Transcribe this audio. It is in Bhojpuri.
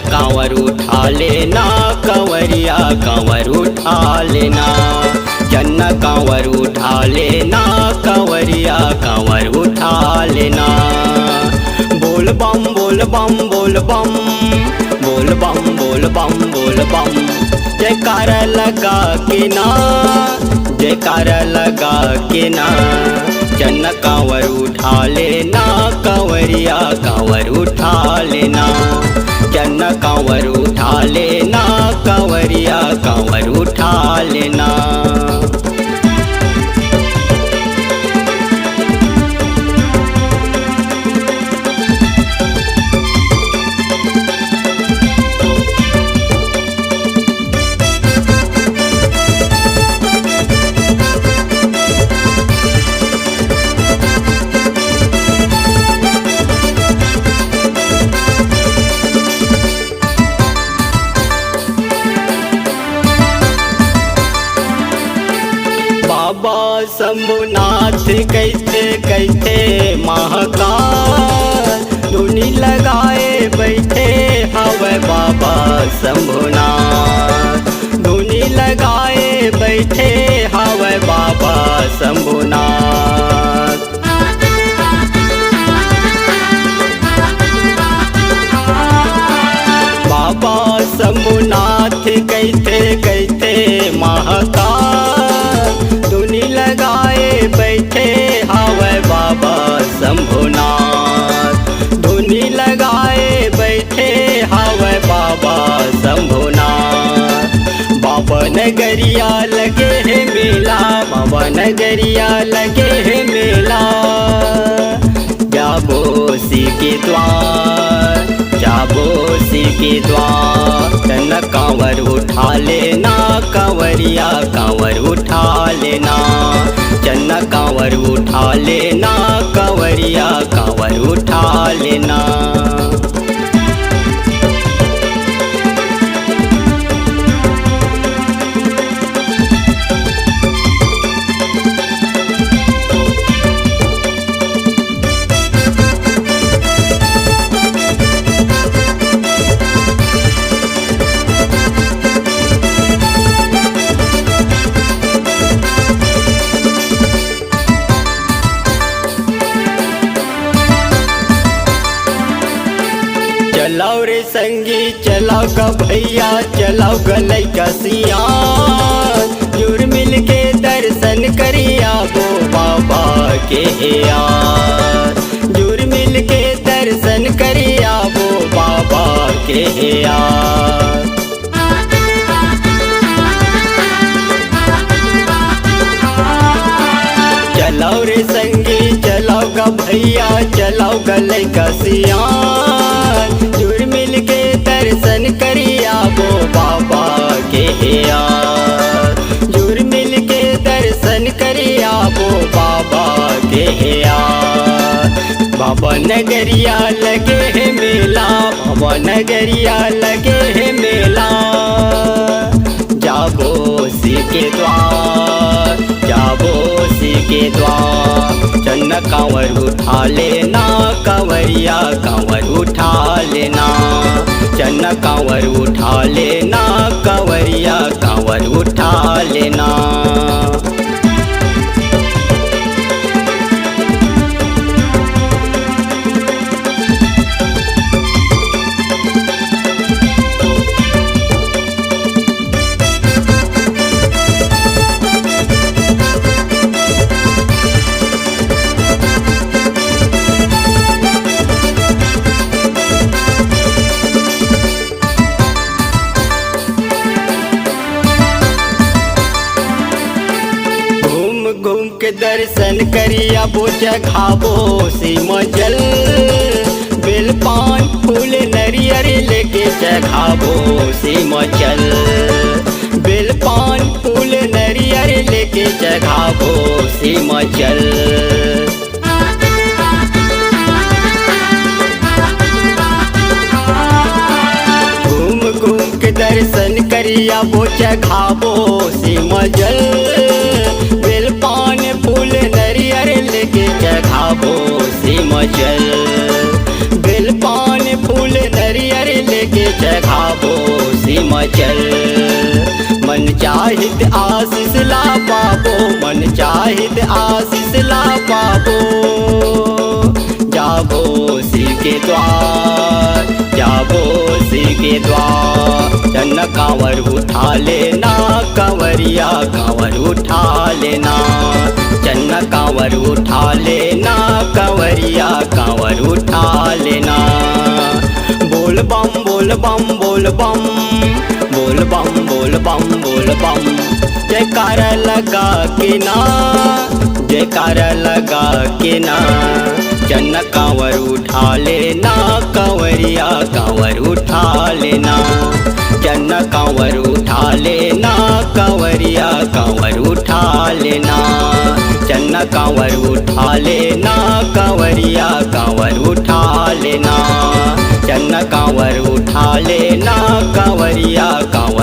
कांवर उठा लेना कंवरिया कांवर उठा लेना। चन्ना कांवर उठा लेना कंवरिया कांवर उठा लेना। बोल बम बोल बम बोल बम बोल बम बोल बम बोल बम। जयकारा लगा के ना जयकारा लगा के ना। चन्ना कांवर उठा लेना कंवरिया कांवर उठा लेना। चन्ना कांवर उठा लेना कंवरिया कांवर उठा लेना। बाबा शंभुनाथ कैसे कैसे महाकाल धुनी लगाए बैठे हवे बाबा शंभुनाथ। धुनी लगाए बैठे हवे बाबा शंभुनाथ। बाबा शंभुनाथ कैसे कैसे महाकाल धुनी लगाए बैठे हवे बाबा शंभुनाथ। धुनी लगाए बैठे हवे बाबा शंभुनाथ। बाबा नगरिया लगे है मेला बाबा नगरिया लगे है मेला। जाबो सी के द्वार जाबो सी के द्वार। चन्ना कांवर उठा लेना कंवरिया कांवर उठा लेना। चन्ना कांवर उठा लेना कंवरिया कांवर उठा लेना। चलाओ रे संगी चलाओ का भैया चलाओ गलई का सियान। जुड़ मिल के दर्शन करिया वो बाबा के यार। जुड़ मिल के दर्शन करिया वो बाबा के यार। चलाओ रे संगी चलाओ का भैया चलाओ गलई का सियान। जुड़ मिल के दर्शन करिया वो बाबा के यार। जुड़ मिल के दर्शन करिया वो बाबा के यार। बाबा नगरिया लगे है मेला बाबा नगरिया लगे है मेला। जाबो सी के द्वार जाबो सी के द्वार। चन्ना कांवर उठा लेना कंवरिया कांवर उठा लेना। चन्ना कांवर उठा लेना कंवरिया कांवर उठा लेना। घूम के दर्शन करिया वो जगाबो सी मजल। बेल पान फूल नरियर लेके जगाबो सी मचल। बेल पान फूल नरियर लेके जगाबो सी मचल। घूम के दर्शन करिया वो जगाबो सी मजल। बेल पान फूल नरियर लेके जगाबो सी मचल। बेल पान फूल नरियर लेके मचल। मन चाहित आशीष ला पाबो, मन चाहित आशीष ला पाबो। जाबो शिव के द्वार, जाबो शिव के द्वार। चन्न कांवर उठा लेना कांवरिया, कांवर उठा लेना। चन्न कांवर उठा लेना कांवरिया, कांवर उठा लेना। बोल बम बोल बम बोल बम, बोल बम बोल बम बोल बम। जयकारा लगा के ना, जयकारा लगा के ना। चन्न कांवर उठा लेना कांवरिया, कांवर उठा लेना। चन्न कांवर उठा लेना कांवरिया, कांवर उठा लेना। चन्न कांवर उठा लेना कांवरिया, कांवर उठा लेना। चन्न कांवर उठा लेना कांवरिया, कांवर